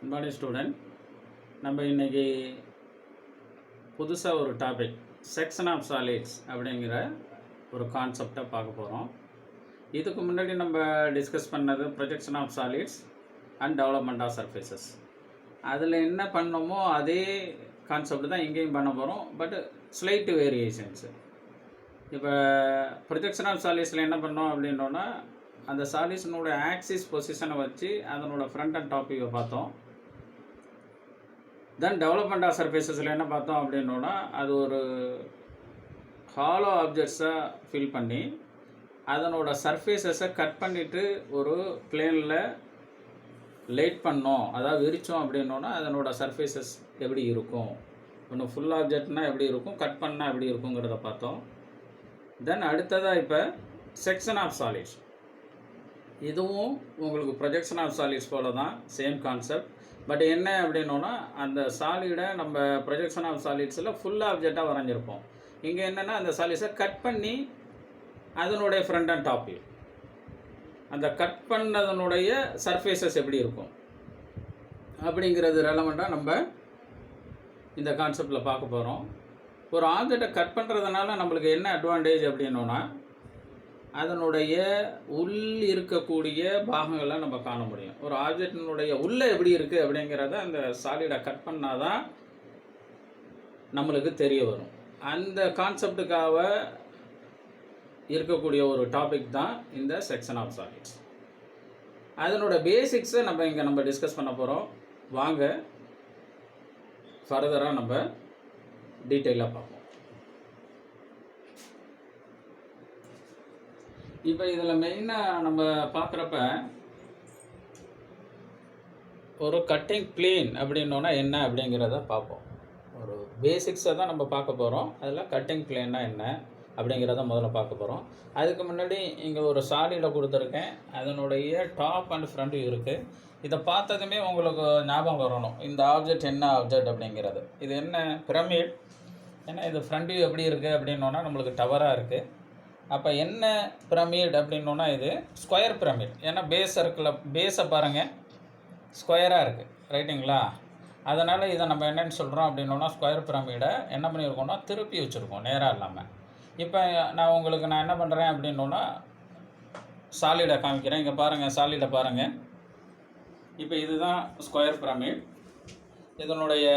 Morning student, நம்ம இன்றைக்கி புதுசாக ஒரு டாபிக் செக்ஷன் ஆஃப் சாலிட்ஸ் அப்படிங்கிற ஒரு கான்செப்டை பார்க்க போகிறோம். இதுக்கு முன்னாடி நம்ம டிஸ்கஸ் பண்ணது projection of solids and development of surfaces. அதில் என்ன பண்ணோமோ அதே கான்செப்ட் தான் இங்கேயும் பண்ண போகிறோம், பட் ஸ்லைட்டு வேரியேஷன்ஸு. இப்போ ப்ரொஜெக்ஷன் ஆஃப் சாலிட்ஸில் என்ன பண்ணோம் அப்படின்னோன்னா, அந்த சாலிட்ஸினோட ஆக்சிஸ் பொசிஷனை வச்சு அதனோட ஃப்ரண்ட் அண்ட் டாப் வியூவை பார்த்தோம். தென் டெவலப்மெண்ட் ஆஃப் சர்ஃபேசஸில் என்ன பார்த்தோம் அப்படின்னோன்னா, அது ஒரு ஹாலோ ஆப்ஜெக்ட்ஸாக ஃபில் பண்ணி அதனோட சர்ஃபேஸஸை கட் பண்ணிவிட்டு ஒரு பிளேனில் லைட் பண்ணோம், அதாவது விரித்தோம் அப்படின்னோன்னா அதனோட சர்ஃபேஸஸ் எப்படி இருக்கும், ஒன்று ஃபுல் ஆப்ஜெக்ட்னால் எப்படி இருக்கும், கட் பண்ணால் எப்படி இருக்குங்கிறத பார்த்தோம். தென் அடுத்ததாக இப்போ செக்ஷன் ஆஃப் சாலிட்ஸ். இதுவும் உங்களுக்கு ப்ரொஜெக்ஷன் ஆஃப் சாலிட்ஸ் போல தான், சேம் கான்செப்ட். பட் என்ன அப்படின்னோன்னா, அந்த சாலிடை நம்ம ப்ரொஜெக்ஷன் ஆஃப் சாலிட்ஸில் ஃபுல் ஆப்ஜெக்டாக வரைஞ்சிருப்போம். இங்கே என்னென்னா, அந்த சாலிட்ஸை கட் பண்ணி அதனுடைய ஃப்ரண்ட் அண்ட் டாப் வியூ, அந்த கட் பண்ணதனுடைய சர்ஃபேஸஸ் எப்படி இருக்கும் அப்படிங்கிறது ரெலவெண்ட்டாக நம்ம இந்த கான்செப்டில் பார்க்க போகிறோம். ஒரு ஆப்ஜெக்டை கட் பண்ணுறதுனால நம்மளுக்கு என்ன அட்வான்டேஜ் அப்படின்னோன்னா, அதனுடைய உள் இருக்கக்கூடிய பாகங்களை நம்ம காண முடியும். ஒரு ஆப்ஜெக்டினுடைய உள்ளே எப்படி இருக்குது அப்படிங்கிறத அந்த சாலிடை கட் பண்ணால் தான் நம்மளுக்கு தெரிய வரும். அந்த கான்செப்டுக்காக இருக்கக்கூடிய ஒரு டாபிக் தான் இந்த செக்ஷன் ஆஃப் சாலிட்ஸ். அதனோட பேசிக்ஸை நம்ம டிஸ்கஸ் பண்ண போகிறோம். வாங்க ஃபர்தராக நம்ம டீட்டெயிலாக பார்ப்போம். இப்போ இதில் மெயினாக நம்ம பார்க்குறப்ப ஒரு கட்டிங் பிளேன் அப்படின்னோன்னா என்ன அப்படிங்கிறத பார்ப்போம். ஒரு பேசிக்ஸை தான் நம்ம பார்க்க போகிறோம். அதில் கட்டிங் பிளேன்னா என்ன அப்படிங்கிறத முதல்ல பார்க்க போகிறோம். அதுக்கு முன்னாடி இங்கே ஒரு சாலிடை கொடுத்துருக்கேன், அதனுடைய டாப் அண்ட் ஃப்ரண்ட் வியூ இருக்குது. இதை பார்த்ததுமே உங்களுக்கு ஞாபகம் வரணும், இந்த ஆப்ஜெக்ட் என்ன ஆப்ஜெக்ட் அப்படிங்கிறது. இது என்ன பிரமிட், ஏன்னா இது ஃப்ரண்ட் வியூ எப்படி இருக்குது அப்படின்னோன்னா நம்மளுக்கு டவராக இருக்குது. அப்போ என்ன பிரமிட் அப்படின்னோன்னா இது ஸ்கொயர் பிரமிட். ஏன்னா பேஸை பாருங்கள் ஸ்கொயராக இருக்குது, ரைட்டுங்களா? அதனால் இதை நம்ம என்னென்னு சொல்கிறோம் அப்படின்னோன்னா, ஸ்கொயர் பிரமிடை என்ன பண்ணியிருக்கோம்னா திருப்பி வச்சுருக்கோம், நேராக இல்லாமல். இப்போ நான் என்ன பண்ணுறேன் அப்படின்னோன்னா, சாலிடை காமிக்கிறேன். இங்கே பாருங்கள், சாலிடை பாருங்கள். இப்போ இதுதான் ஸ்கொயர் பிரமிட். இதனுடைய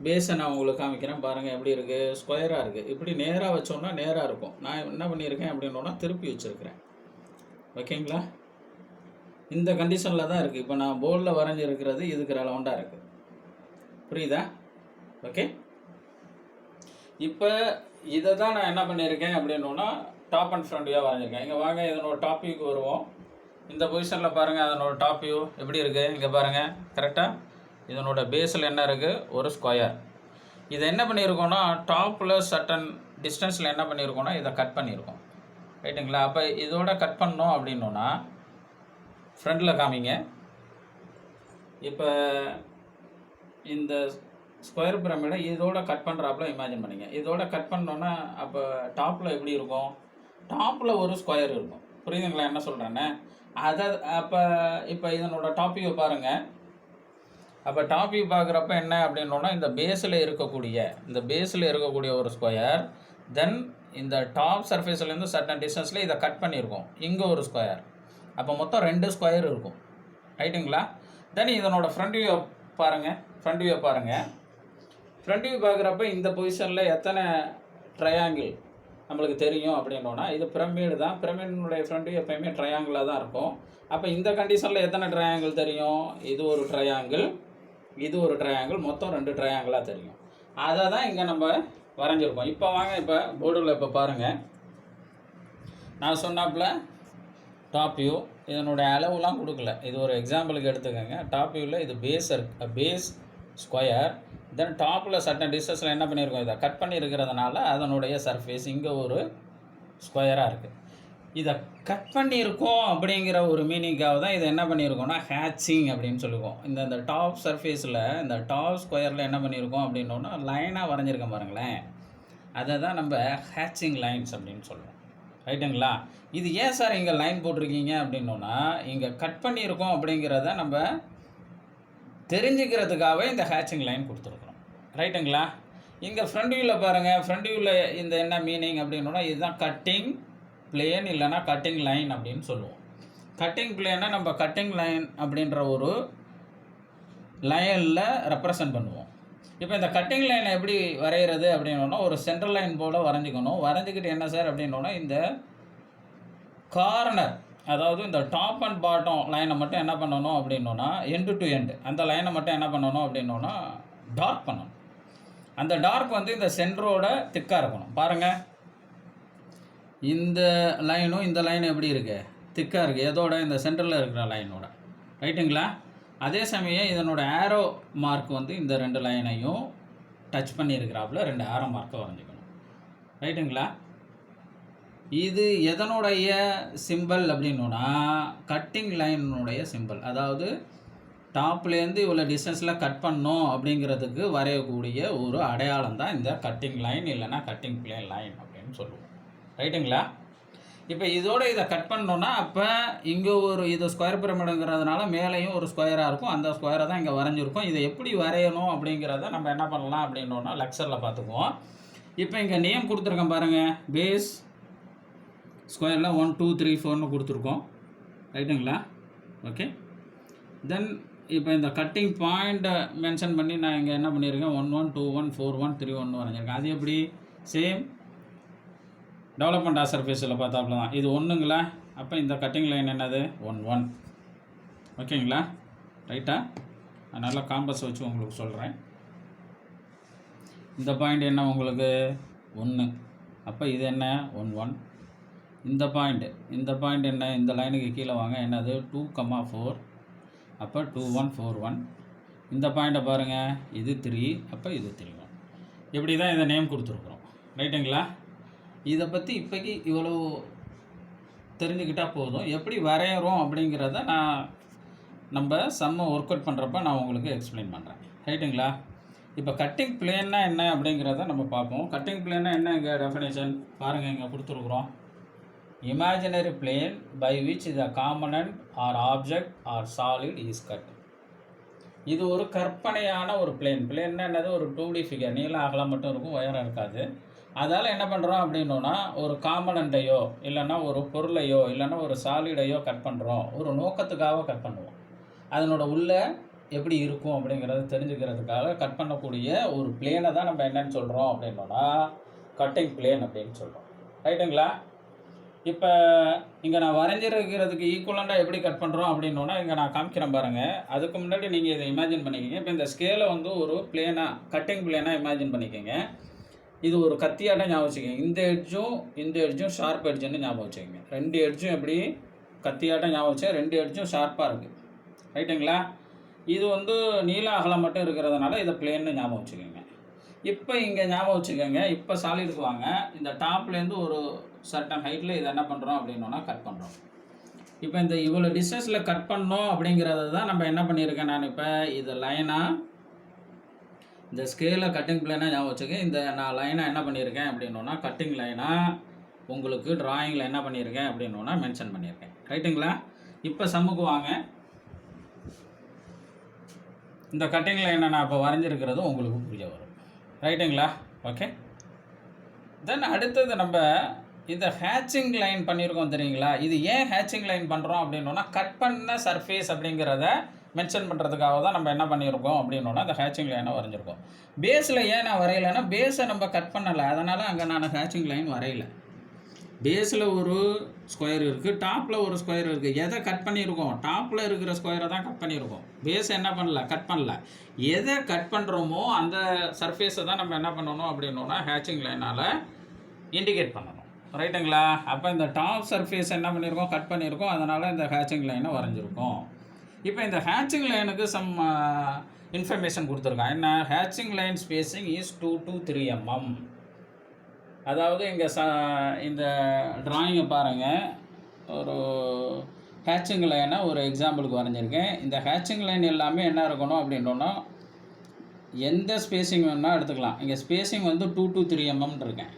பேஸை நான் உங்களுக்கு காமிக்கிறேன். பாருங்கள் எப்படி இருக்குது, ஸ்கொயராக இருக்குது. இப்படி நேராக வச்சோன்னா நேராக இருக்கும். நான் என்ன பண்ணியிருக்கேன் அப்படின்னோன்னா திருப்பி வச்சுருக்கிறேன், ஓகேங்களா? இந்த கண்டிஷனில் தான் இருக்குது. இப்போ நான் போர்டில் வரைஞ்சிருக்கிறது இதுக்கு ரெலவெண்ட்டாக இருக்குது, புரியுதா? ஓகே. இப்போ இதை தான் நான் என்ன பண்ணியிருக்கேன் அப்படின்னோன்னா டாப் அண்ட் ஃப்ரண்ட் வியூவாக வரைஞ்சிருக்கேன். இங்கே வாங்க, இதனோட டாப் வியூக்கு வருவோம். இந்த பொசிஷனில் பாருங்கள், அதனோட டாப் வியூ எப்படி இருக்குது. இங்கே பாருங்கள், கரெக்டாக இதனோட பேஸில் என்ன இருக்குது, ஒரு ஸ்கொயர். இதை என்ன பண்ணியிருக்கோன்னா டாப்பில் சர்டன் டிஸ்டன்ஸில் என்ன பண்ணியிருக்கோன்னா இதை கட் பண்ணியிருக்கோம், ரைட்டுங்களா? அப்போ இதோட கட் பண்ணோம் அப்படின்னோன்னா ஃப்ரண்டில் காமிங்க. இப்போ இந்த ஸ்கொயர் பிரமிடை இதோட கட் பண்ணுறாப்புல இமேஜின் பண்ணிங்க. இதோட கட் பண்ணோன்னா அப்போ டாப்பில் எப்படி இருக்கும், டாப்பில் ஒரு ஸ்கொயர் இருக்கும், புரியுதுங்களா என்ன சொல்கிறேன்னு? இப்போ இதனோட டாப் வியூ பாருங்கள். அப்போ டாப் வியூ பார்க்குறப்ப என்ன அப்படின்னோன்னா, இந்த பேஸில் இருக்கக்கூடிய ஒரு ஸ்கொயர், தென் இந்த டாப் சர்ஃபேஸ்லேருந்து சர்டன் டிஸ்டன்ஸில் இதை கட் பண்ணியிருக்கோம், இங்கே ஒரு ஸ்கொயர். அப்போ மொத்தம் 2 ஸ்கொயர் இருக்கும், ரைட்டுங்களா? தென் இதனோட ஃப்ரண்ட் வியூ பாருங்கள். ஃப்ரண்ட் வியூ பார்க்குறப்ப இந்த பொசிஷனில் எத்தனை ட்ரையாங்கிள் நம்மளுக்கு தெரியும் அப்படின்னோன்னா, இது பிரமிடு தான். பிரமிடினுடைய ஃப்ரண்ட் வியூ எப்போயுமே ட்ரையாங்கிளாக தான் இருக்கும். அப்போ இந்த கண்டிஷனில் எத்தனை ட்ரையாங்கிள் தெரியும், இது ஒரு ட்ரையாங்கிள், இது ஒரு ட்ரையாங்கிள், மொத்தம் 2 ட்ரையாங்கிளாக தெரியும். அதை தான் இங்கே நம்ம வரைஞ்சிருக்கோம். இப்போ வாங்க, இப்போ போர்டில் இப்போ பாருங்கள், நான் சொன்னாப்புல டாப் வியூ இதனுடைய அளவுலாம் கொடுக்கல, இது ஒரு எக்ஸாம்பிளுக்கு எடுத்துக்கோங்க. டாப் வியூவில் இது பேஸ் ஸ்கொயர், தென் டாப்பில் சர்டன் டிஸ்டன்ஸில் என்ன பண்ணியிருக்கோம், இதை கட் பண்ணியிருக்கிறதுனால அதனுடைய சர்ஃபேஸ் இங்கே ஒரு ஸ்கொயராக இருக்குது. இதை கட் பண்ணியிருக்கோம் அப்படிங்கிற ஒரு மீனிங்காக தான் இதை என்ன பண்ணியிருக்கோம்னா ஹேட்சிங் அப்படின்னு சொல்லுவோம். இந்த டாப் சர்ஃபேஸில் இந்த டாப் ஸ்கொயரில் என்ன பண்ணியிருக்கோம் அப்படின்னோன்னா லைனாக வரைஞ்சிருக்கோம் பாருங்களேன், அதை தான் நம்ம ஹேட்சிங் லைன்ஸ் அப்படின்னு சொல்லுவோம், ரைட்டுங்களா? இது ஏன் சார் இங்கே லைன் போட்டிருக்கீங்க அப்படின்னோன்னா, இங்கே கட் பண்ணியிருக்கோம் அப்படிங்கிறத நம்ம தெரிஞ்சுக்கிறதுக்காகவே இந்த ஹேட்சிங் லைன் கொடுத்துருக்குறோம். ரைட்டுங்களா? இங்கே ஃப்ரண்ட் வியூவில் பாருங்கள். ஃப்ரண்ட் வியூவில் இந்த என்ன மீனிங் அப்படின்னா, இதுதான் கட்டிங் பிளேன் இல்லைன்னா கட்டிங் லைன் அப்படின்னு சொல்லுவோம். கட்டிங் பிளேனை நம்ம கட்டிங் லைன் அப்படின்ற ஒரு லைனில் ரெப்ரசன்ட் பண்ணுவோம். இப்போ இந்த கட்டிங் லைனை எப்படி வரைகிறது அப்படின்னா, ஒரு சென்ட்ரல் லைன் போல் வரைஞ்சிக்கணும். வரைஞ்சிக்கிட்டு என்ன சார் அப்படின்னா, இந்த கார்னர், அதாவது இந்த டாப் அண்ட் பாட்டம் லைனை மட்டும் என்ன பண்ணணும் அப்படின்னா, எண்டு டு எண்டு அந்த லைனை மட்டும் என்ன பண்ணணும் அப்படின்னா டார்க் பண்ணணும். அந்த டார்க் வந்து இந்த சென்டரோட திக்காக இருக்கணும். பாருங்கள், இந்த லைனும் இந்த லைனும் எப்படி இருக்குது? திக்காக இருக்குது. எதோட? இந்த சென்டரில் இருக்கிற லைனோட. ரைட்டுங்களா? அதே சமயம் இதனோட ஆரோ மார்க் வந்து இந்த ரெண்டு லைனையும் டச் பண்ணியிருக்கிறாப்புல 2 ஆரோ மார்க்கை வரைஞ்சிக்கணும். ரைட்டுங்களா? இது எதனுடைய சிம்பிள் அப்படின்னா, கட்டிங் லைனுடைய சிம்பிள். அதாவது டாப்லேருந்து இவ்வளோ டிஸ்டன்ஸில் கட் பண்ணோம் அப்படிங்கிறதுக்கு வரையக்கூடிய ஒரு அடையாளம் தான் இந்த கட்டிங் லைன் இல்லைன்னா கட்டிங் பிளேன் லைன் அப்படின்னு சொல்லுவோம். ரைட்டுங்களா? இப்போ இதோட இதை கட் பண்ணோன்னா, அப்போ இங்கே ஒரு இது ஸ்கொயர் பிரமிடுங்கிறதுனால மேலேயும் ஒரு ஸ்கொயராக இருக்கும். அந்த ஸ்கொயரை தான் இங்கே வரைஞ்சிருக்கும். இதை எப்படி வரையணும் அப்படிங்கிறத நம்ம என்ன பண்ணலாம் அப்படின்னா லெக்சரில் பார்த்துக்குவோம். இப்போ இங்கே நேம் கொடுத்துருக்கேன் பாருங்கள். பேஸ் ஸ்கொயரில் 1 2 3 4ன்னு கொடுத்துருக்கோம். ரைட்டுங்களா? ஓகே. தென் இப்போ இந்த கட்டிங் பாயிண்ட்டை மென்ஷன் பண்ணி நான் இங்கே என்ன பண்ணியிருக்கேன், 1 1 2 1 4 1 3 1 வரைஞ்சிருக்கேன். அது எப்படி? சேம் டெவலப்மெண்ட் ஆஃப் சர்ஃபேஸில் பார்த்தாப்புல தான். இது ஒன்றுங்களா? அப்போ இந்த கட்டிங் லைன் என்னது? 1 1. ஓகேங்களா? ரைட்டா? நான் நல்லா காம்பஸ் வச்சு உங்களுக்கு சொல்கிறேன். இந்த பாயிண்ட் என்ன உங்களுக்கு? 1. அப்போ இது என்ன? 1 1. இந்த பாயிண்ட் என்ன? இந்த லைனுக்கு கீழே வாங்க. என்னது? 2, 4. அப்போ 2 1 4 1. இந்த பாயிண்ட்டை பாருங்கள். இது 3. அப்போ இது 3 1. இப்படி தான் இதை நேம் கொடுத்துருக்குறோம். ரைட்டுங்களா? இதை பற்றி இப்போக்கி இவ்வளோ தெரிஞ்சுக்கிட்டால் போதும். எப்படி வரைகிறோம் அப்படிங்கிறத நம்ம செம்ம ஒர்க் அவுட் பண்ணுறப்ப நான் உங்களுக்கு எக்ஸ்பிளைன் பண்ணுறேன். ரைட்டுங்களா? இப்போ கட்டிங் பிளேன்னா என்ன அப்படிங்கிறத நம்ம பார்ப்போம். கட்டிங் பிளேன்னா என்ன? இங்கே டெஃபினேஷன் பாருங்கள், இங்கே கொடுத்துருக்குறோம். Imaginary plane by which the component or object or solid is cut. இது ஒரு கற்பனையான ஒரு பிளேன்னா என்னது? ஒரு 2D ஃபிகர். நீளம் அகலம் மட்டும் இருக்கும், உயரம் இருக்காது. அதால் என்ன பண்ணுறோம் அப்படின்னா, ஒரு காம்பனண்ட்டையோ இல்லைன்னா ஒரு பொருளையோ இல்லைன்னா ஒரு சாலிடையோ கட் பண்ணுறோம். ஒரு நோக்கத்துக்காக கட் பண்ணுவோம். அதனோட உள்ள எப்படி இருக்கும் அப்படிங்கிறத தெரிஞ்சுக்கிறதுக்காக கட் பண்ணக்கூடிய ஒரு பிளேனை தான் நம்ம என்னன்னு சொல்கிறோம் அப்படின்னா கட்டிங் பிளேன் அப்படின்னு சொல்கிறோம். ரைட்டுங்களா? இப்போ இங்கே நான் வரைஞ்சிருக்கிறதுக்கு ஈக்குவலண்டாக எப்படி கட் பண்ணுறோம் அப்படின்னா இங்கே நான் காமிக்கிறேன் பாருங்கள். அதுக்கு முன்னாடி நீங்கள் இதை இமேஜின் பண்ணிக்கோங்க. இப்போ இந்த ஸ்கேலை வந்து ஒரு பிளேனாக கட்டிங் பிளேனாக இமேஜின் பண்ணிக்கோங்க. இது ஒரு கத்தியாட்டம் ஞாபகம் வச்சுக்கோங்க. இந்த எட்ஜும் ஷார்ப் எட்ஜுன்னு ஞாபகம் வச்சுக்கோங்க. 2 எட்ஜும் எப்படி கத்தியாட்டம் ஞாபகம் வச்சா 2 எட்ஜும் ஷார்ப்பாக இருக்குது. ரைட்டுங்களா? இது வந்து நீள அகலம் மட்டும் இருக்கிறதுனால இதை பிளேன்னு ஞாபகம் வச்சுக்கோங்க. இப்போ இங்கே ஞாபகம் வச்சுக்கோங்க. இப்போ சாலிடுக்கு வாங்க. இந்த டாப்லேருந்து ஒரு சர்டன் ஹைட்டில் இதை என்ன பண்ணுறோம் அப்படின்னா கட் பண்ணுறோம். இப்போ இந்த இவ்வளோ டிஸ்டன்ஸில் கட் பண்ணோம் அப்படிங்கிறது தான் நம்ம என்ன பண்ணியிருக்கேன். நான் இப்போ இது லைனாக இந்த ஸ்கேலை கட்டிங் பிளேனாக ஞாபகம் வச்சுக்கேன். இந்த நான் லைனாக என்ன பண்ணியிருக்கேன் அப்படின்னா கட்டிங் லைனாக உங்களுக்கு ட்ராயிங்கில் என்ன பண்ணியிருக்கேன் அப்படின்னா மென்ஷன் பண்ணியிருக்கேன். ரைட்டுங்களா? இப்போ சம்முக்கு வாங்க. இந்த கட்டிங் லைனை நான் இப்போ வரைஞ்சிருக்கிறது உங்களுக்கு புரிய வரும். ரைட்டுங்களா? ஓகே. தென் அடுத்தது நம்ம இந்த ஹேட்சிங் லைன் பண்ணியிருக்கோம் தெரியுங்களா? இது ஏன் ஹேட்சிங் லைன் பண்ணுறோம் அப்படின்னா கட் பண்ண சர்ஃபேஸ் அப்படிங்கிறத மென்ஷன் பண்ணுறதுக்காக தான் நம்ம என்ன பண்ணியிருக்கோம் அப்படின்னா இந்த ஹேட்சிங் லைனை வரைஞ்சிருக்கோம். பேஸில் ஏன் நான் வரையலைன்னா பேஸை நம்ம கட் பண்ணலை, அதனால் அங்கே நான் ஹேட்சிங் லைன் வரையலை. பேஸில் ஒரு ஸ்கொயர் இருக்குது, டாப்பில் ஒரு ஸ்கொயர் இருக்குது. எதை கட் பண்ணியிருக்கோம்? டாப்பில் இருக்கிற ஸ்கொயரை தான் கட் பண்ணியிருக்கோம். பேஸ் என்ன பண்ணல, கட் பண்ணல. எதை கட் பண்ணுறோமோ அந்த சர்ஃபேஸை தான் நம்ம என்ன பண்ணணும் அப்படின்னா ஹேட்சிங் லைனால் இண்டிகேட் பண்ணணும். ரைட்டுங்களா? அப்போ இந்த டாப் சர்ஃபேஸ் என்ன பண்ணியிருக்கோம், கட் பண்ணியிருக்கோம். அதனால் இந்த ஹேட்சிங் லைனை வரைஞ்சிருக்கோம். இப்போ இந்த ஹேட்சிங் லைனுக்கு சம் இன்ஃபர்மேஷன் கொடுத்துருக்கான். என்ன? ஹேட்சிங் line spacing is 2 to 3 mm. அதாவது இங்கே இந்த ட்ராயிங்கை பாருங்கள். ஒரு ஹேட்சிங் லைனை ஒரு எக்ஸாம்பிளுக்கு வரைஞ்சிருக்கேன். இந்த ஹேட்சிங் லைன் எல்லாமே என்ன இருக்கணும் அப்படின்னா எந்த ஸ்பேசிங் வேணும்னா எடுத்துக்கலாம். இங்கே ஸ்பேசிங் வந்து 2 to 3 mm இருக்கேன்.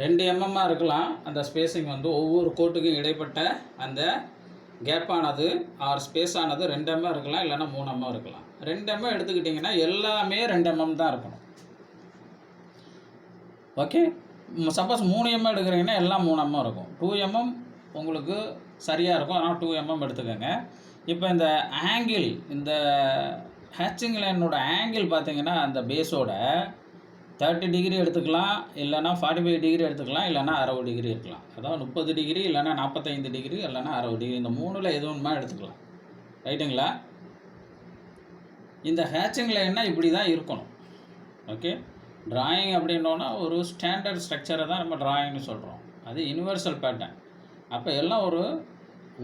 2 mm இருக்கலாம். அந்த ஸ்பேசிங் வந்து ஒவ்வொரு கோட்டுக்கும் இடைப்பட்ட அந்த கேப் ஆனது ஆர் ஸ்பேஸ் ஆனது 2 mm இருக்கலாம், இல்லைன்னா 3 mm இருக்கலாம். 2 mm எடுத்துக்கிட்டிங்கன்னா எல்லாமே 2 mm தான் இருக்கணும். ஓகே, சப்போஸ் 3 mm எடுக்கிறீங்கன்னா எல்லாம் 3 mm இருக்கும். 2 mm உங்களுக்கு சரியாக இருக்கும், ஆனால் 2 mm எடுத்துக்கோங்க. இப்போ இந்த ஆங்கிள், இந்த ஹேட்சிங் லைனோட ஆங்கிள் பார்த்தீங்கன்னா அந்த பேஸோட 30 டிகிரி எடுத்துக்கலாம், இல்லைனா 45 டிகிரி எடுத்துக்கலாம், இல்லைனா 60 டிகிரி இருக்கலாம். அதாவது 30 டிகிரி, இல்லைனா 45 டிகிரி, இல்லைனா 60 டிகிரி, இந்த 3ல் எது ஒன்றுமா எடுத்துக்கலாம். ரைட்டுங்களா? இந்த ஹேட்சிங் லைன்னா இப்படி தான் இருக்கணும். ஓகே, ட்ராயிங் அப்படின்னோன்னா ஒரு ஸ்டாண்டர்ட் ஸ்ட்ரக்சரை தான் நம்ம ட்ராயிங்னு சொல்கிறோம். அது யூனிவர்சல் பேட்டர்ன். அப்போ எல்லாம் ஒரு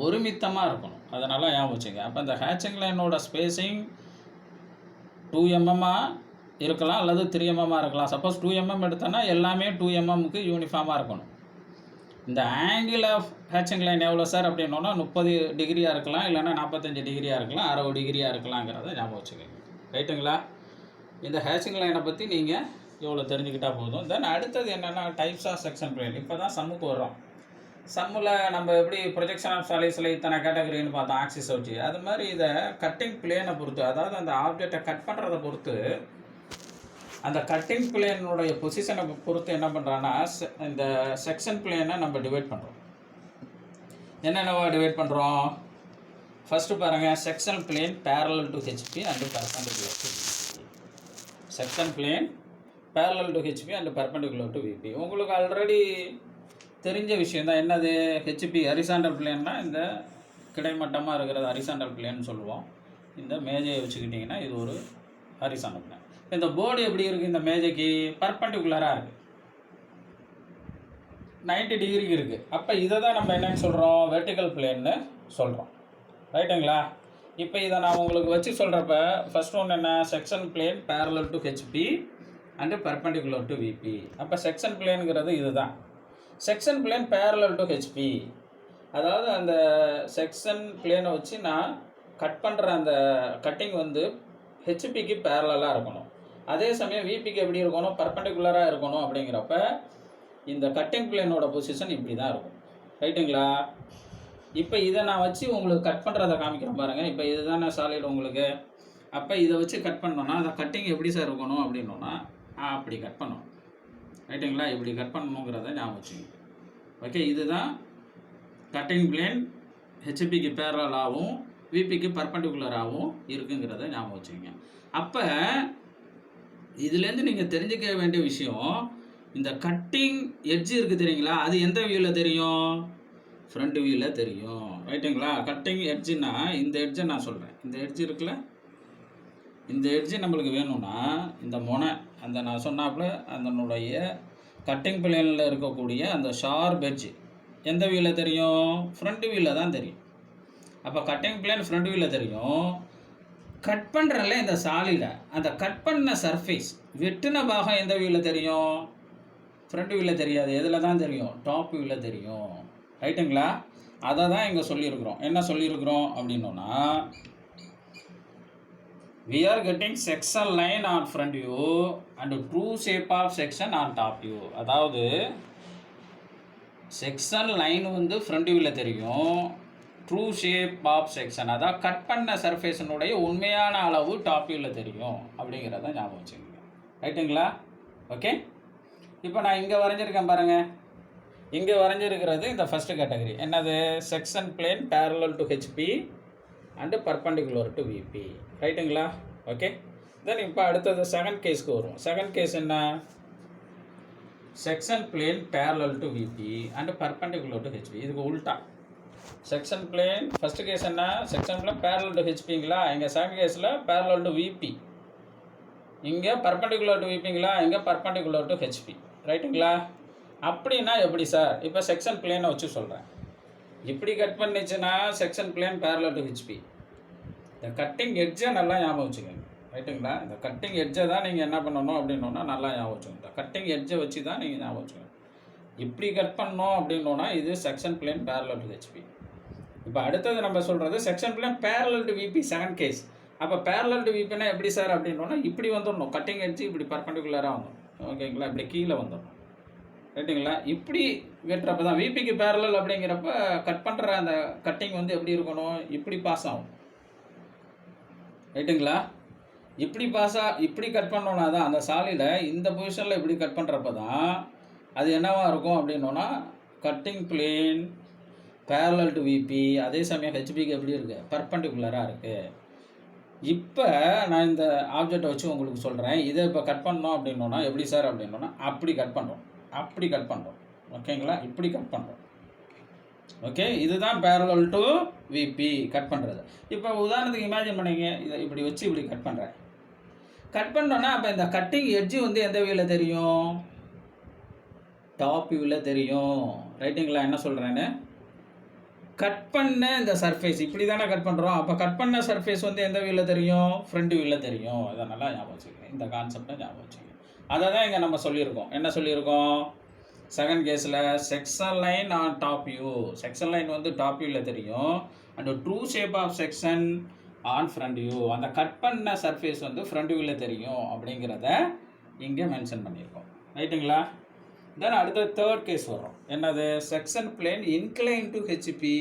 ஒருமித்தமாக இருக்கணும். அதனால் ஞாபகம் வச்சுங்க. அப்போ இந்த ஹேட்சிங் லைனோட ஸ்பேஸிங் 2 mm இருக்கலாம், அல்லது 3 mm இருக்கலாம். சப்போஸ் 2 mm எடுத்தோன்னா எல்லாமே 2 mmக்கு யூனிஃபார்மாக இருக்கணும். இந்த ஆங்கிள் ஆஃப் ஹேட்சிங் லைன் எவ்வளோ சார் அப்படின்னோன்னா 30 டிகிரியாக இருக்கலாம், இல்லைனா 45 டிகிரியாக இருக்கலாம், 60 டிகிரியாக இருக்கலாங்கிறத ஞாபகம் வச்சுக்கோங்க. ரைட்டுங்களா? இந்த ஹேட்சிங் லைனை பற்றி நீங்கள் இவ்வளோ தெரிஞ்சுக்கிட்டால் போதும். தென் அடுத்தது என்னென்னா டைப்ஸ் ஆஃப் செக்ஷன் பிளேன். இப்போ தான் சம்முக்கு வர்றோம். சம்மில் நம்ம எப்படி ப்ரொஜெக்ஷன் ஆஃப் சாலிட்ஸில் இத்தனை கேட்டகரின்னு பார்த்தோம் ஆக்சிஸ் வச்சு, அது மாதிரி இதை கட்டிங் பிளேனை பொறுத்து, அதாவது அந்த ஆப்ஜெக்டை கட் பண்ணுறதை பொறுத்து, அந்த கட்டிங் பிளேனுடைய பொசிஷனை பொறுத்து என்ன பண்ணுறான்னா இந்த செக்ஷன் பிளேனை நம்ம டிவைட் பண்ணுறோம். என்னென்னவா டிவைட் பண்ணுறோம்? ஃபஸ்ட்டு பாருங்கள், section plane parallel to HP and perpendicular to VP. Section plane parallel to HP and perpendicular to VP. உங்களுக்கு ஆல்ரெடி தெரிஞ்ச விஷயம் தான். என்னது? ஹெச்பி ஹரிசாண்டல் பிளேன்னா இந்த கிடைமட்டமாக இருக்கிறது ஹரிசாண்டல் பிளேன்னு சொல்லுவோம். இந்த மேஜையை வச்சுக்கிட்டிங்கன்னா இது ஒரு ஹரிசாண்டல் பிளேன். இந்த போர்டு எப்படி இருக்குது? இந்த மேஜைக்கு பர்பண்டிகுலராக இருக்குது, 90 டிகிரிக்கு இருக்குது. அப்போ இதை தான் நம்ம என்னன்னு சொல்கிறோம்? வெர்டிக்கல் பிளேன்னு சொல்கிறோம். ரைட்டுங்களா? இப்போ இதை நான் உங்களுக்கு வச்சு சொல்கிறப்ப ஃபஸ்ட் ஒன்று என்ன? Section plane parallel to HP and perpendicular to VP. அப்போ செக்ஷன் பிளேனுங்கிறது இது தான். Section plane parallel to HP, அதாவது அந்த செக்ஷன் பிளேனை வச்சு நான் கட் பண்ணுற அந்த கட்டிங் வந்து ஹெச்பிக்கு பேரலாக இருக்கணும். அதே சமயம் விபிக்கு எப்படி இருக்கணும்? பர்பண்டிகுலராக இருக்கணும். அப்படிங்கிறப்ப இந்த கட்டிங் பிளேனோட பொசிஷன் இப்படி தான் இருக்கும். ரைட்டுங்களா? இப்போ இதை நான் வச்சு உங்களுக்கு கட் பண்ணுறதை காமிக்கிறேன் பாருங்கள். இப்போ இதுதானே சாலிட் உங்களுக்கு. அப்போ இதை வச்சு கட் பண்ணோன்னா அந்த கட்டிங் எப்படி சார் இருக்கணும் அப்படின்னோன்னா அப்படி கட் பண்ணணும். ரைட்டுங்களா? இப்படி கட் பண்ணணுங்கிறத ஞாபகம் வச்சுங்க. ஓகே, இதுதான் கட்டிங் பிளேன் ஹெச்பிக்கு பேரலாகவும் விபிக்கு பர்பண்டிகுலராகவும் இருக்குங்கிறத ஞாபகம் வச்சுக்கோங்க. அப்போ இதுலேருந்து நீங்கள் தெரிஞ்சுக்க வேண்டிய விஷயம், இந்த கட்டிங் எட்ஜ் இருக்குது தெரியுங்களா? அது எந்த வியூவில் தெரியும்? ஃப்ரண்ட் வியூவில் தெரியும். ரைட்டுங்களா? கட்டிங் எட்ஜுன்னா இந்த எட்ஜை நான் சொல்கிறேன். இந்த எட்ஜ் இருக்குல்ல, இந்த எட்ஜு நம்மளுக்கு வேணும்னா இந்த முனை, அந்த நான் சொன்னாப்புல அதனுடைய கட்டிங் பிளேனில் இருக்கக்கூடிய அந்த ஷார்ப் எட்ஜ் எந்த வியூவில் தெரியும்? ஃப்ரண்ட் வியூவில் தான் தெரியும். அப்போ கட்டிங் பிளேன் ஃப்ரண்ட் வியூவில் தெரியும். கட் பண்ணுறல இந்த சாலிடை, அந்த கட் பண்ண சர்ஃபேஸ் வெட்டின பாகம் எந்த வியூவில் தெரியும்? ஃப்ரண்ட் வியூவில் தெரியாது. எதில் தான் தெரியும்? டாப் வியூவில் தெரியும். ரைட்டுங்களா? அதை தான் இங்கே சொல்லியிருக்கிறோம். என்ன சொல்லியிருக்கிறோம் அப்படின்னோன்னா, we are getting section line on front view and true shape of section on top view. அதாவது செக்ஷன் லைன் வந்து ஃப்ரண்ட் வியூவில் தெரியும், ட்ரூ ஷேப் ஆஃப் செக்ஷன், அதாவது கட் பண்ண சர்ஃபேஷனுடைய உண்மையான அளவு டாப் வியூவில் தெரியும் அப்படிங்கிறத ஞாபகம் வச்சுக்கோங்க. ரைட்டுங்களா? ஓகே, இப்போ நான் இங்கே வரைஞ்சிருக்கேன் பாருங்கள். இங்கே வரைஞ்சிருக்கிறது இந்த ஃபஸ்ட்டு கேட்டகரி. என்னது? Section plane parallel to HP and perpendicular to VP. ரைட்டுங்களா? ஓகே, தென் இப்போ அடுத்தது செகண்ட் கேஸ்க்கு வரும். செகண்ட் கேஸ் என்ன? Section plane parallel to VP and perpendicular to HP. இதுக்கு உல்ட்டா. செக்ஷன் பிளேன் ஃபஸ்ட்டு கேஸ் என்ன? செக்ஷன் பிளேன் parallel to ஹெச்பிங்களா? இங்கே செகண்ட் கேஸில் parallel to விபி, இங்கே பர்பண்டிகுலர் டு விபிங்களா? இங்கே பர்பண்டிகுலர் டு ஹெச்பி. ரைட்டுங்களா? அப்படின்னா எப்படி சார்? இப்போ செக்ஷன் பிளேனை வச்சு சொல்கிறேன். இப்படி கட் பண்ணிச்சுன்னா section plane parallel to HP. இந்த கட்டிங் எட்ஜை நல்லா ஞாபகம் வச்சுக்கோங்க. ரைட்டுங்களா? இந்த கட்டிங் எட்ஜை தான் நீங்கள் என்ன பண்ணணும் அப்படின்னோன்னா நல்லா ஞாபகம் வச்சுக்கோங்க. இந்த கட்டிங் எட்ஜை வச்சு தான் நீங்கள் ஞாபகம் வச்சுக்கோங்க. இப்படி கட் பண்ணோம் அப்படின்னோன்னா இது section plane parallel to HP. இப்போ அடுத்தது நம்ம சொல்கிறது section plane parallel to VP, second case. அப்போ parallel to விபினா எப்படி சார் அப்படின்னோன்னா இப்படி வந்துடணும். கட்டிங் எட்ஜு இப்படி பர்பண்டிகுலராக வந்துடும். ஓகேங்களா? இப்படி கீழே வந்துடணும். ரைட்டுங்களா? இப்படி வெட்டுறப்ப தான் விபிக்கு பேரலல் அப்படிங்கிறப்ப கட் பண்ணுற அந்த கட்டிங் வந்து எப்படி இருக்கணும், இப்படி பாஸ் ஆகும். ரைட்டுங்களா? இப்படி கட் பண்ணோன்னா தான் அந்த சாலிடை இந்த பொசிஷனில் இப்படி கட் பண்ணுறப்ப தான் அது என்னவா இருக்கும் அப்படின்னோன்னா cutting plane parallel to VP, அதே சமயம் ஹெச்பிக்கு எப்படி இருக்குது, பர்பண்டிகுலராக இருக்குது. இப்போ நான் இந்த ஆப்ஜெக்டை வச்சு உங்களுக்கு சொல்கிறேன். இதை இப்போ கட் பண்ணோம் அப்படின்னோன்னா எப்படி சார் அப்படின்னோன்னா அப்படி கட் பண்ணுறோம். ஓகேங்களா? இப்படி கட் பண்ணுறோம். ஓகே, இதுதான் பேரலல் டு விபி கட் பண்ணுறது. இப்போ உதாரணத்துக்கு இமேஜின் பண்ணிங்க, இதை இப்படி வச்சு இப்படி கட் பண்ணுறேன். கட் பண்ணோன்னா அப்போ இந்த கட்டிங் எட்ஜு வந்து எந்த வியூவில் தெரியும், டாப் வியூவில் தெரியும். ரைட்டுங்களா? என்ன சொல்கிறேன்னு, கட் பண்ண இந்த சர்ஃபேஸ் இப்படி தானே கட் பண்ணுறோம். அப்போ கட் பண்ண சர்ஃபேஸ் வந்து எந்த வியூவில் தெரியும், ஃப்ரண்ட் வியூவில் தெரியும். இதை நல்லா ஞாபகம் வச்சுக்கோங்க, இந்த கான்செப்டை ஞாபகம் வச்சுக்கோங்க. அதை தான் இங்கே நம்ம சொல்லியிருக்கோம். என்ன சொல்லியிருக்கோம், செகண்ட் கேஸில் section line on top view, section line வந்து டாப் வியூவில் தெரியும். And true shape of section on front view, அந்த கட் பண்ண சர்ஃபேஸ் வந்து ஃப்ரண்ட் வியூவில் தெரியும் அப்படிங்கிறத இங்கே மென்ஷன் பண்ணியிருக்கோம். ரைட்டுங்களா? தென் அடுத்த தேர்ட் கேஸ் வரும். என்னது, section plane incline to HP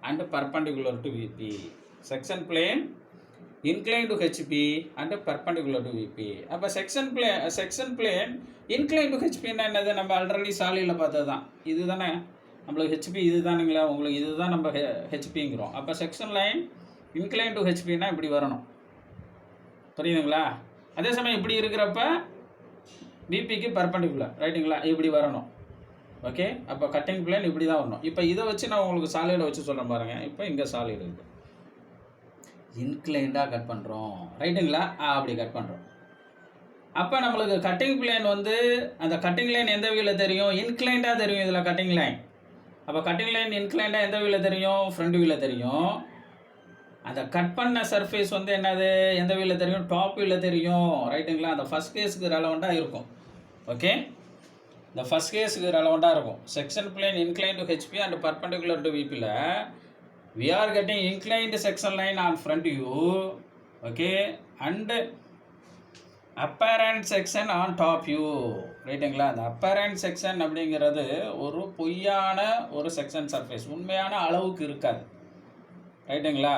and perpendicular to VP. Section plane incline to HP and perpendicular to VP. அப்போ செக்ஷன் பிளேன் இன்க்ளைன் டு ஹெச்பின்னா என்னது, நம்ம ஆல்ரெடி சாலியில் பார்த்தது தான். இது தானே நம்மளுக்கு ஹெச்பி, இது தானுங்களா உங்களுக்கு, இது தான் நம்ம ஹெச்பிங்கிறோம். அப்போ செக்ஷன் லைன் இன்க்ளைன் டு ஹெச்பின்னா இப்படி வரணும். புரியுதுங்களா? அதே சமயம் இப்படி இருக்கிறப்ப பிபிக்கு பர்பண்டிகுலர். ரைட்டுங்களா? இப்படி வரணும். ஓகே, அப்போ கட்டிங் பிளேன் இப்படி தான் வரணும். இப்போ இதை வச்சு நான் உங்களுக்கு சாலிடை வச்சு சொல்கிறேன் பாருங்கள். இப்போ இங்கே சாலிடு இருக்குது, இன்க்ளைண்டாக கட் பண்ணுறோம். ரைட்டுங்களா? அப்படி கட் பண்ணுறோம். அப்போ நம்மளுக்கு கட்டிங் பிளேன் வந்து அந்த கட்டிங் லைன் எந்த வியூவில் தெரியும், இன்க்ளைண்டாக தெரியும். இதில் கட்டிங் லைன், அப்போ கட்டிங் லைன் இன்க்ளைண்டாக எந்த வியூவில் தெரியும், ஃப்ரண்ட் வியூவில் தெரியும். அந்த கட் பண்ண சர்ஃபேஸ் வந்து என்னது, எந்த வியூவில் தெரியும், டாப் வியூவில் தெரியும். ரைட்டுங்களா? அந்த ஃபஸ்ட் கேஸுக்கு ரெலவெண்ட்டாக இருக்கும். ஓகே, இந்த ஃபஸ்ட் கேஸுக்கு ரெலவெண்ட்டாக இருக்கும். Section plane incline to HP and perpendicular to விபியில் we are getting inclined section line on front view, okay, and apparent section on top view. ரைட்டுங்களா? அந்த apparent section அப்படிங்கிறது ஒரு பொய்யான ஒரு செக்ஷன் சர்ஃபேஸ், உண்மையான அளவுக்கு இருக்காது. ரைட்டுங்களா?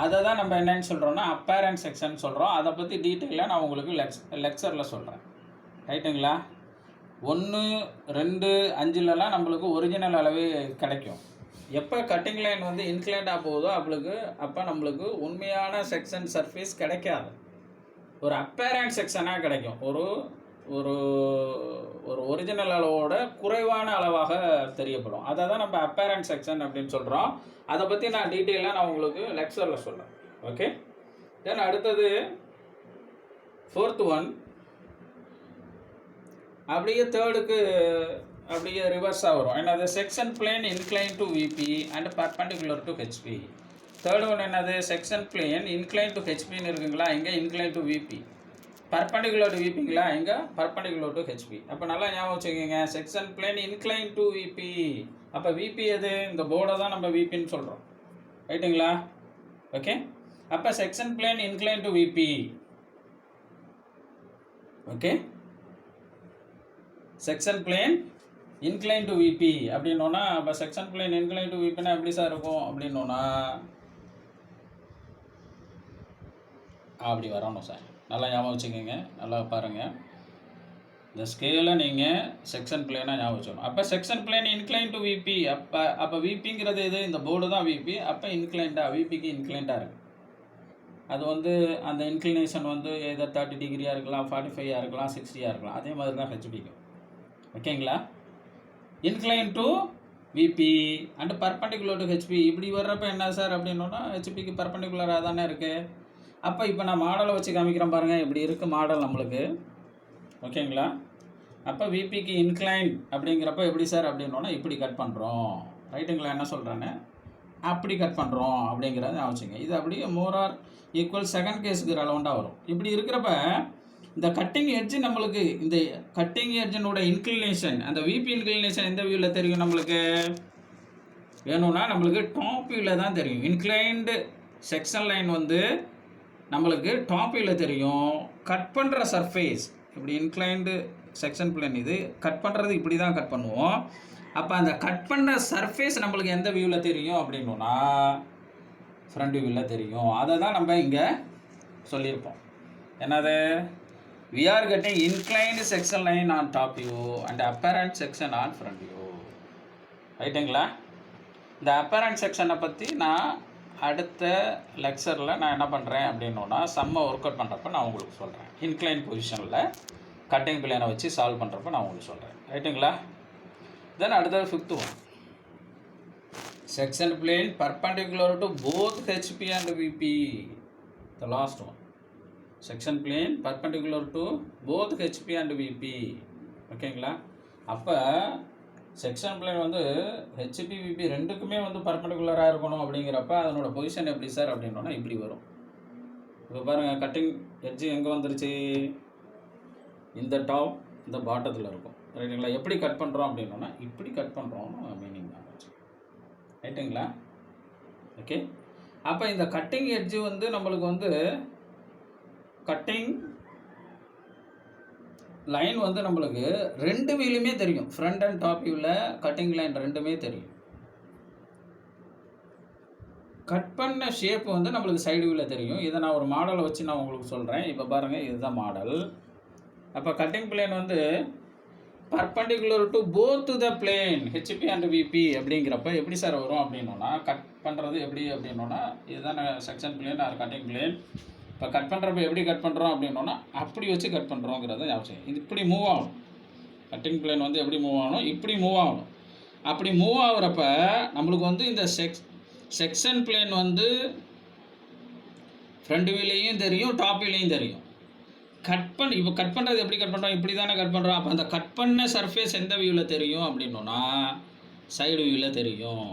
அதை தான் நம்ம என்னன்னு சொல்கிறோம்னா apparent section சொல்கிறோம். அதை பற்றி டீட்டெயிலாக நான் உங்களுக்கு லெக்சரில் சொல்கிறேன். ரைட்டுங்களா? 1, 2, 5லலாம் நம்மளுக்கு ஒரிஜினல் அளவே கிடைக்கும். எப்போ கட்டிங் லைன் வந்து இன்க்ளைண்டாக போகுதோ அப்போ நம்மளுக்கு உண்மையான செக்ஷன் சர்ஃபேஸ் கிடைக்காது, ஒரு அப்பேரண்ட் செக்ஷனாக கிடைக்கும். ஒரு ஒரு ஒரு ஒரிஜினல் அளவோட குறைவான அளவாக தெரியப்படும். அதை தான் நம்ம அப்பேரண்ட் செக்ஷன் அப்படின்னு சொல்கிறோம். அதை பற்றி நான் டீட்டெயிலாக நான் உங்களுக்கு லெக்சரில் சொல்கிறேன். ஓகே, தென் அடுத்தது 4th ஒன். அப்படியே தேர்டுக்கு அப்படியே ரிவர்ஸாக வரும். என்னது, section plane incline to VP and perpendicular to HP. Third one என்னது, செக்ஷன் பிளேன் இன்க்ளைன் டு ஹெச்பின்னு இருக்குங்களா, இங்கே incline to VP. Perpendicular to விபிங்களா, இங்கே பர்பண்டிகுலர் டு ஹெச்பி. அப்போ நல்லா ஞாபகம் வச்சுக்கோங்க, section plane incline to VP. அப்போ விபி எது, இந்த போர்டை தான் நம்ம விபின்னு சொல்கிறோம். ரைட்டுங்களா? ஓகே, அப்போ section plane incline to VP. Okay, section plane incline to VP அப்படின்னோன்னா, அப்போ செக்ஷன் பிளேன் இன்க்ளைன் டு விபின்னா எப்படி சார் இருக்கும் அப்படின்னோன்னா அப்படி வரணும் சார். நல்லா ஞாபகம் வச்சுக்கோங்க, நல்லா பாருங்கள். இந்த ஸ்கேலை நீங்கள் செக்ஷன் பிளேனாக ஞாபகம் வச்சுக்கணும். அப்போ section plane incline to VP. அப்போ விபிங்கிறது இது, இந்த போர்டு தான் விபி. அப்போ இன்க்ளைண்டாக, விபிக்கு இன்க்ளைண்டாக இருக்குது. அது வந்து அந்த இன்க்ளினேஷன் வந்து எதோ 30 டிகிரியாக இருக்கலாம், 45 இருக்கலாம், 60 இருக்கலாம். அதே மாதிரி தான் ஹெச்பிக்கு. ஓகேங்களா? Incline to VP and perpendicular to HP. இப்படி வர்றப்ப என்ன சார் அப்படின்னோன்னா ஹெச்பிக்கு பர்பண்டிகுலராக தானே இருக்குது. அப்போ இப்போ நான் மாடலை வச்சு காமிக்கிறேன் பாருங்கள். இப்படி இருக்குது மாடல் நம்மளுக்கு. ஓகேங்களா? அப்போ விபிக்கு இன்க்ளைன் அப்படிங்கிறப்ப எப்படி சார் அப்படின்னோன்னா இப்படி கட் பண்ணுறோம். ரைட்டுங்களா? என்ன சொல்கிறேன்னு அப்படி கட் பண்ணுறோம் அப்படிங்கிறத ஞாபகம். இது அப்படியே மோர் ஆர் ஈக்குவல் செகண்ட் கேஸுக்கு ரெலவெண்ட்டாக வரும். இப்படி இருக்கிறப்ப இந்த கட்டிங் எட்ஜு நம்மளுக்கு, இந்த கட்டிங் எட்ஜினோட இன்க்ளினேஷன், அந்த விபி இன்க்ளினேஷன் எந்த வியூவில் தெரியும் நம்மளுக்கு வேணும்னா, நம்மளுக்கு டாப் வியூவில் தான் தெரியும். இன்க்ளைன்டு செக்ஷன் லைன் வந்து நம்மளுக்கு டாப் வியூவில் தெரியும். கட் பண்ணுற சர்ஃபேஸ் இப்படி இன்க்ளைன்டு செக்ஷன் பிளேன் இது. கட் பண்ணுறது இப்படி தான் கட் பண்ணுவோம். அப்போ அந்த கட் பண்ண சர்ஃபேஸ் நம்மளுக்கு எந்த வியூவில் தெரியும் அப்படின்னா ஃப்ரண்ட் வியூவில் தெரியும். அதை தான் நம்ம இங்கே சொல்லியிருப்போம். என்னது? we are getting inclined section line on top view and apparent section on front view. ரைட்டுங்களா? இந்த apparent செக்ஷனை பற்றி நான் அடுத்த லெக்சரில் நான் என்ன பண்ணுறேன் அப்படின்னா சம்மை ஒர்க் அவுட் பண்ணுறப்ப நான் உங்களுக்கு சொல்கிறேன். இன்க்ளைன் பொசிஷனில் கட்டிங் பிளேனை வச்சு சால்வ் பண்ணுறப்ப நான் உங்களுக்கு சொல்கிறேன். ரைட்டுங்களா? தென் அடுத்தது 5th one. Section plane perpendicular to both HP and VP. The last one. Section plane perpendicular to both HP and VP. ஓகேங்களா? அப்போ செக்ஷன் பிளேன் வந்து ஹெச்பி விபி ரெண்டுக்குமே வந்து பர்பண்டிகுலராக இருக்கணும். அப்படிங்கிறப்ப அதனோட பொசிஷன் எப்படி சார் அப்படின்னா இப்படி வரும். இப்போ பாருங்கள், கட்டிங் எட்ஜு எங்கே வந்துருச்சு? இந்த டாப் இந்த பாட்டத்தில் இருக்கும். ரைட்டுங்களா? எப்படி கட் பண்ணுறோம் அப்படின்னா இப்படி கட் பண்ணுறோம்னு மீனிங் தான் வச்சு. ரைட்டுங்களா? ஓகே. அப்போ இந்த கட்டிங் எட்ஜு வந்து நம்மளுக்கு வந்து கட்டிங் லைன் வந்து நம்மளுக்கு ரெண்டு வியூலையுமே தெரியும். ஃப்ரண்ட் அண்ட் டாப் வியூவில் கட்டிங் லைன் ரெண்டுமே தெரியும். கட் பண்ண ஷேப் வந்து நம்மளுக்கு சைடு வியூவில் தெரியும். இதை நான் ஒரு மாடலை வச்சு நான் உங்களுக்கு சொல்கிறேன். இப்போ பாருங்கள், இதுதான் மாடல். அப்போ கட்டிங் பிளேன் வந்து perpendicular to both the plane HP and VP அப்படிங்கிறப்ப எப்படி சார் வரும் அப்படின்னா கட் பண்ணுறது எப்படி அப்படின்னா இதுதான் செக்ஷன் பிளேன் அது கட்டிங் பிளேன். இப்போ கட் பண்ணுறப்ப எப்படி கட் பண்ணுறோம் அப்படின்னா அப்படி வச்சு கட் பண்ணுறோங்கிறத ஞாபகம். இது இப்படி மூவ் ஆகணும். கட்டிங் பிளேன் வந்து எப்படி மூவ் ஆகணும்? இப்படி மூவ் ஆகணும். அப்படி மூவ் ஆகுறப்ப நம்மளுக்கு வந்து இந்த செக்ஷன் பிளேன் வந்து ஃப்ரண்ட் வியூலையும் தெரியும், டாப் வியூலையும் தெரியும். இப்போ கட் பண்ணுறது எப்படி கட் பண்ணுறோம்? இப்படி தானே கட் பண்ணுறோம். அப்போ அந்த கட் பண்ண சர்ஃபேஸ் எந்த வியூவில் தெரியும் அப்படின்னா சைடு வியூவில் தெரியும்.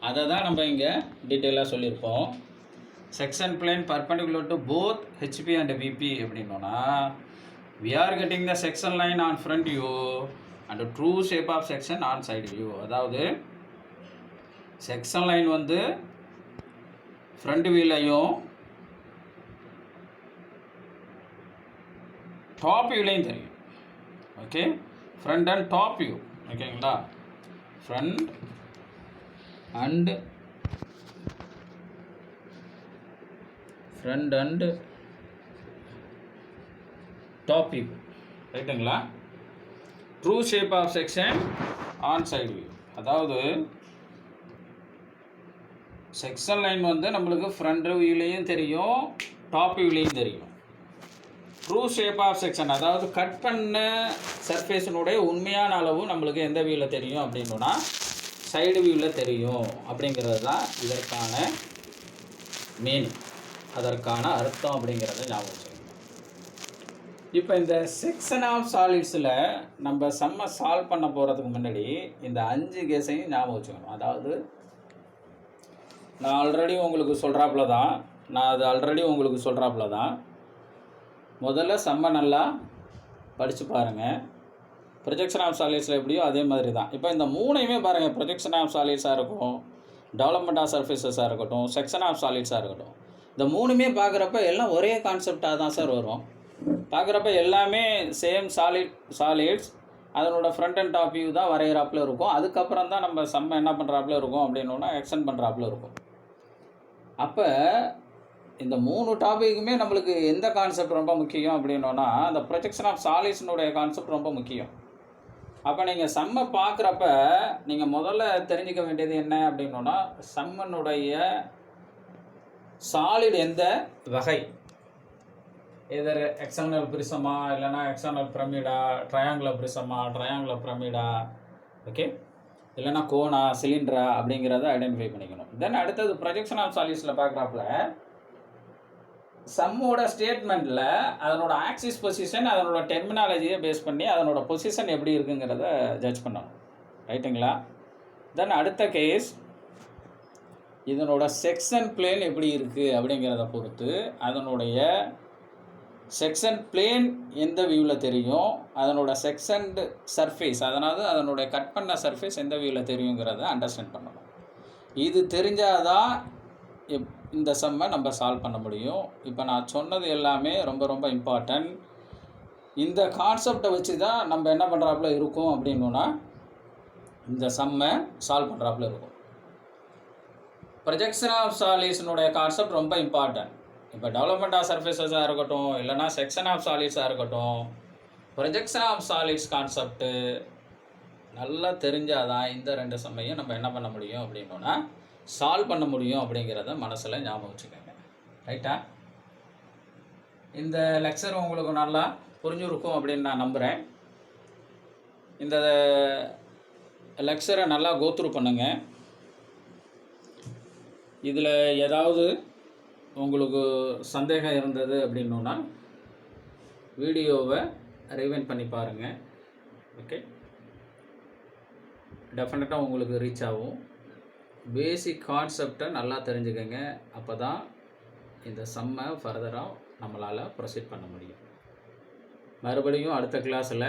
அதை தான் நம்ம இங்கே டீட்டெயிலாக சொல்லியிருப்போம். Section plane perpendicular to both HP and VP அப்படின்னா we are getting the section line on front view and true shape of section on side view. அதாவது செக்ஷன் லைன் வந்து ஃப்ரண்ட் வியூலையும் டாப் வியூலையும் தெரியும். Okay, front and top view. ஓகேங்களா? Front and top view. ரைட்டுங்களா? True shape of section on side view. அதாவது section line வந்து நம்மளுக்கு ஃப்ரண்ட் வியூலையும் தெரியும், டாப் வியூலையும் தெரியும். ட்ரூ ஷேப் ஆஃப் செக்ஷன் அதாவது கட் பண்ண சர்ஃபேஸினுடைய உண்மையான அளவு நம்மளுக்கு எந்த வியூவில் தெரியும் அப்படின்னா சைடு வியூவில் தெரியும். அப்படிங்கிறது தான் இதற்கான மீனிங், அதற்கான அர்த்தம் அப்படிங்கிறத ஞாபகம் வச்சுக்கணும். இப்போ இந்த செக்ஷன் ஆஃப் சாலிட்ஸில் நம்ம சம்மை சால்வ் பண்ண போகிறதுக்கு முன்னாடி இந்த 5 கேஸையும் ஞாபகம் வச்சுக்கணும். அதாவது நான் ஆல்ரெடி உங்களுக்கு சொல்கிறாப்புல தான் முதல்ல செம்ம நல்லா படித்து பாருங்கள். ப்ரொஜெக்ஷன் ஆஃப் சாலிட்ஸில் எப்படியோ அதே மாதிரி தான். இப்போ இந்த 3யுமே பாருங்கள், ப்ரொஜெக்ஷன் ஆஃப் சாலிட்ஸாக இருக்கும், டெவலப்மெண்ட் ஆஃப் சர்ஃபேஸஸாக இருக்கட்டும், செக்ஷன் ஆஃப் சாலிட்ஸாக இருக்கட்டும், இந்த 3யுமே பார்க்குறப்ப எல்லாம் ஒரே கான்செப்டாக தான் சார் வரும். பார்க்குறப்ப எல்லாமே சேம் சாலிட்ஸ் அதனோட ஃப்ரண்ட் அண்ட் டாப் வியூ தான் வரைகிறாப்புல இருக்கும். அதுக்கப்புறம் தான் நம்ம செம்ம என்ன பண்ணுறாப்புல இருக்கும் அப்படின்னா எக்ஸ்டெண்ட் பண்ணுறாப்புல இருக்கும். அப்போ இந்த 3 டாபிக்குமே நம்மளுக்கு எந்த கான்செப்ட் ரொம்ப முக்கியம் அப்படின்னா அந்த ப்ரொஜெக்ஷன் ஆஃப் சாலிட்ஸினுடைய கான்செப்ட் ரொம்ப முக்கியம். அப்போ நீங்கள் சம்மை பார்க்குறப்ப நீங்கள் முதல்ல தெரிஞ்சிக்க வேண்டியது என்ன அப்படின்னா சம்மனுடைய சாலிட் எந்த வகை, எதர் எக்ஸ்டர்னல் பிரிசமா இல்லைனா எக்ஸ்டர்னல் பிரமிடா, ட்ரையாங்குலர் பிரிசமா, ட்ரையாங்குலர் பிரமிடா, ஓகே, இல்லைனா கோனா, சிலிண்டரா அப்படிங்கிறத ஐடென்டிஃபை பண்ணிக்கணும். தென் அடுத்தது ப்ரொஜெக்ஷன் ஆஃப் சாலிட்ஸில் பார்க்குறாப்புல சம்மோட ஸ்டேட்மெண்ட்டில் அதனோட ஆக்சிஸ் பொசிஷன் அதனோட டெர்மினாலஜியை பேஸ் பண்ணி அதனோட பொசிஷன் எப்படி இருக்குங்கிறத ஜட்ஜ் பண்ணணும். ரைட்டுங்களா? தென் அடுத்த கேஸ் இதனோட செக்ஷன் பிளேன் எப்படி இருக்குது அப்படிங்கிறத பொறுத்து அதனுடைய செக்ஷன் பிளேன் எந்த வியூவில் தெரியும், அதனோட செக்ஷன் சர்ஃபேஸ் அதனுடைய கட் பண்ண சர்ஃபேஸ் எந்த வியூவில் தெரியுங்கிறத அண்டர்ஸ்டாண்ட் பண்ணணும். இது தெரிஞ்சாதான் இந்த சம்மை நம்ம சால்வ் பண்ண முடியும். இப்போ நான் சொன்னது எல்லாமே ரொம்ப ரொம்ப இம்பார்ட்டன்ட். இந்த கான்செப்டை வச்சு தான் நம்ம என்ன பண்ணுறாப்புல இருக்கும் அப்படின்னா இந்த சம்மை சால்வ் பண்ணுறாப்புல இருக்கும். ப்ரொஜெக்ஷன் ஆஃப் சாலிட்ஸினுடைய கான்செப்ட் ரொம்ப இம்பார்ட்டன்ட். இப்போ டெவலப்மெண்ட் ஆஃப் சர்ஃபேஸஸாக இருக்கட்டும், இல்லைனா செக்ஷன் ஆஃப் சாலிட்ஸாக இருக்கட்டும், ப்ரொஜெக்ஷன் ஆஃப் சாலிட்ஸ் கான்செப்ட்டு நல்லா தெரிஞ்சால் தான் இந்த 2 சம்மையும் நம்ம என்ன பண்ண முடியும் அப்படின்னா சால்வ் பண்ண முடியும் அப்படிங்கிறத மனசில் ஞாபகம் வச்சுக்கோங்க. ரைட்டா? இந்த லெக்சர் உங்களுக்கு நல்லா புரிஞ்சுருக்கும் அப்படின்னு நான் நம்புகிறேன். இந்த லெக்சரை நல்லா கோத்ரூ பண்ணுங்கள். இதில் ஏதாவது உங்களுக்கு சந்தேகம் இருந்தது அப்படின்னா வீடியோவை ரிவைண்ட் பண்ணி பாருங்கள். ஓகே, டெஃபினட்டாக உங்களுக்கு ரீச் ஆகும். பேசிக் கான்செப்டை நல்லா தெரிஞ்சுக்கங்க. அப்போ தான் இந்த சம்மை ஃபர்தராக நம்மளால் ப்ரொசீட் பண்ண முடியும். மறுபடியும் அடுத்த கிளாஸில்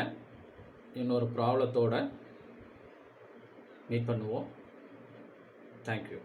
இன்னொரு ப்ராப்ளத்தோடு மீட் பண்ணுவோம். தேங்க்யூ.